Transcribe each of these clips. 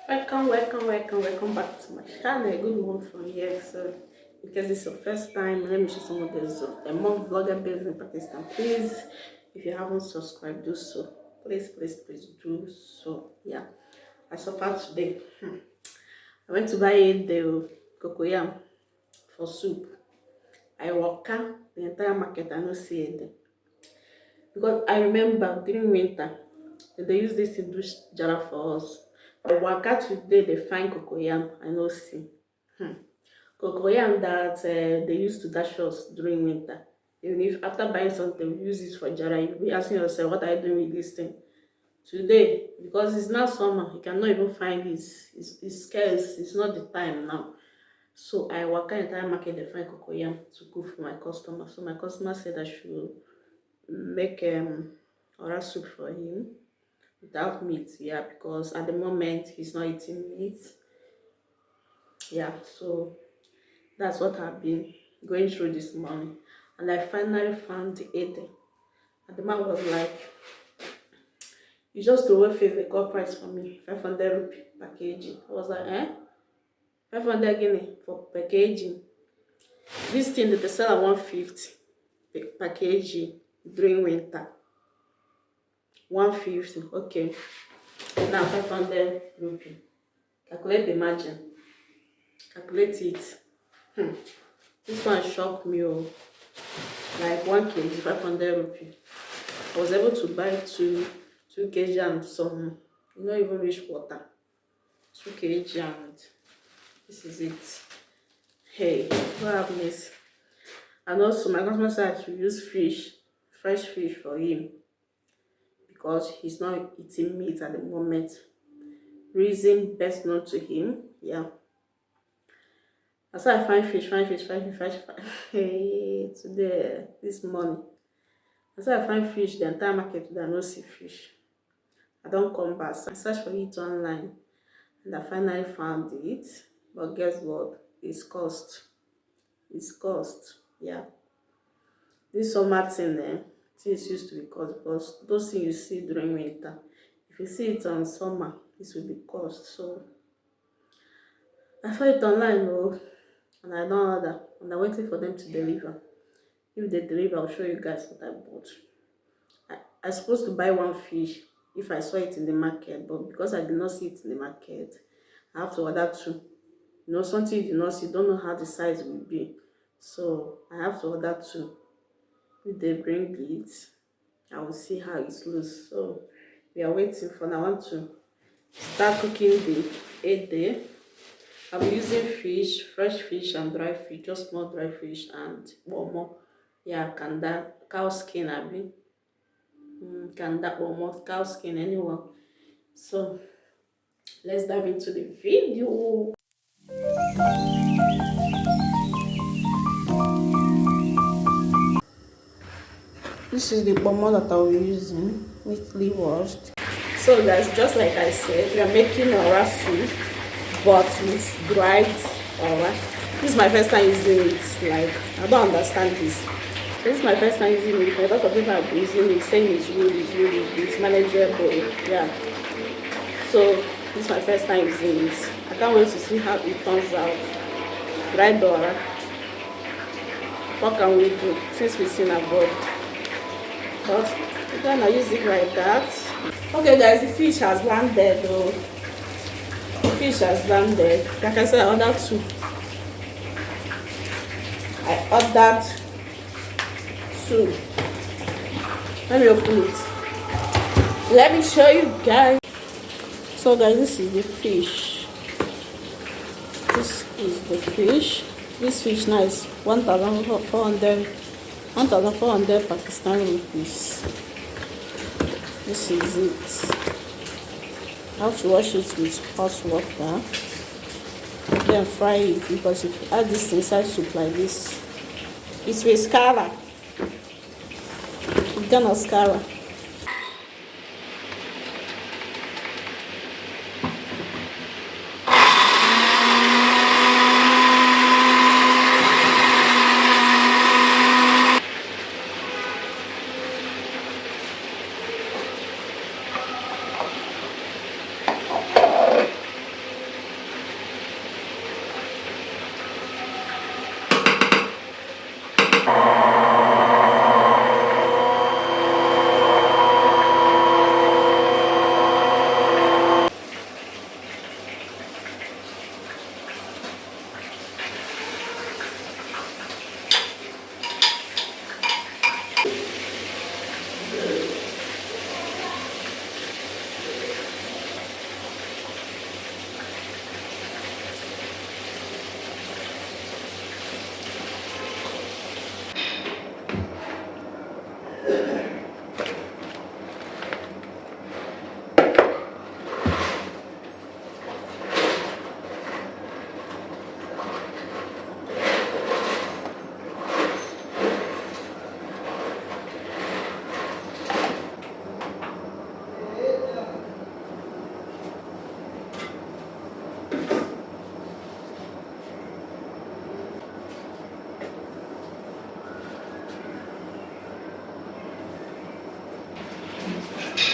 Welcome back to my channel. Good morning from here. So, in case this is your first time, let me show some of the mom vlogger based in Pakistan. Please, if you haven't subscribed, do so. Please do so. Yeah, I suffered today. I went to buy the cocoyam for soup. I walk the entire market. I don't see it because I remember during winter they use this to do jara for us. I waka today they find cocoyam. I no see. Hmm. Cocoyam that they used to dash us during winter. Even if after buying something, we use it for jara, you'll be asking yourself, what are you doing with this thing? Today, because it's not summer, you cannot even find this. It's scarce, it's not the time now. So I walk entire market, they find cocoyam to cook for my customer. So my customer said I should make oral soup for him without meat, yeah, because at the moment he's not eating meat. Yeah, so that's what I've been going through this morning. And I finally found the Ede. And the man was like, you just throw away the call price for me, 500 rupee per kg. I was like, 500 guinea for per kg. This thing that they sell at 150 per kg during winter. 150, okay. Now 500 rupee. Calculate the margin. Calculate it. This one shocked me. Oh. Like 1 kg, 500 rupees. I was able to buy 2 kg and some, not even rich water. 2 kg and this is it. Hey, what happiness. And also my customer said to use fish, fresh fish for him because he's not eating meat at the moment. Reason best known to him, yeah. That's why I find fish. Hey, today, this morning. That's why I find fish, the entire market, I don't see fish. I don't come back. I searched for it online and I finally found it. But guess what? It's cost. It's cost. Yeah. This summer thing, things used to be cost because those things you see during winter, if you see it on summer, this will be cost. So I saw it online, oh, and I don't order. And I'm waiting for them to deliver. If they deliver, I'll show you guys what I bought. I supposed to buy 1 fish if I saw it in the market, but because I did not see it in the market, I have to order 2. You know, something you do not see, don't know how the size will be. So I have to order 2. If they bring it, I will see how it looks. So we are waiting for now. I want to start cooking the 8 day. I'm using fish, fresh fish and dry fish, just more dry fish and more. Yeah, kanda, cow skin, I mean. Kanda or more cow skin, anyone. So let's dive into the video. This is the bomber that I'll be using, neatly washed. So guys, just like I said, we are making a soup, but it's dried aura. This is my first time using it. Like, I don't understand this. This is my first time using it. A lot of people have been using it, saying it's manageable. Yeah. So this is my first time using this. I can't wait to see how it turns out. Dried aura. What can we do since we've seen abroad? But we're gonna use it like that. Okay guys, the fish has landed though. The fish has landed. Like I said, I ordered 2. I ordered 2. Let me open it. Let me show you guys. So guys, this is the fish. This is the fish. This fish now is 1,400 Pakistani rupees. This is it. I have to wash it with hot water, then fry it, because if you add this inside soup like this, it will scatter. It's gonna scatter. No.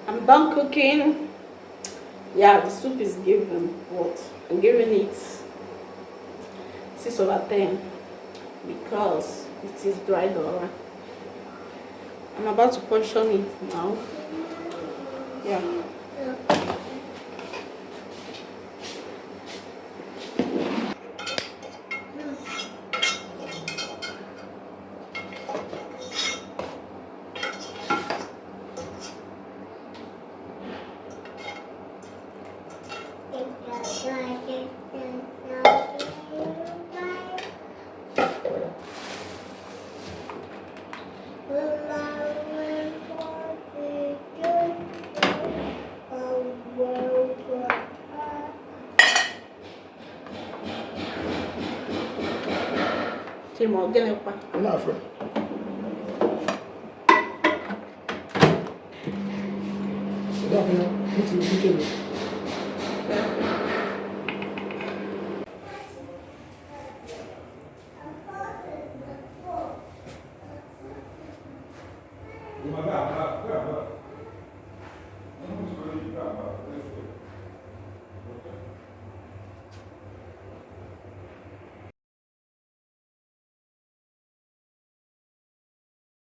I'm done cooking. Yeah, the soup is given what? I'm giving it 6/10 because it is dried alright. I'm about to portion it now. Yeah. Timo, get it back. I'm not afraid.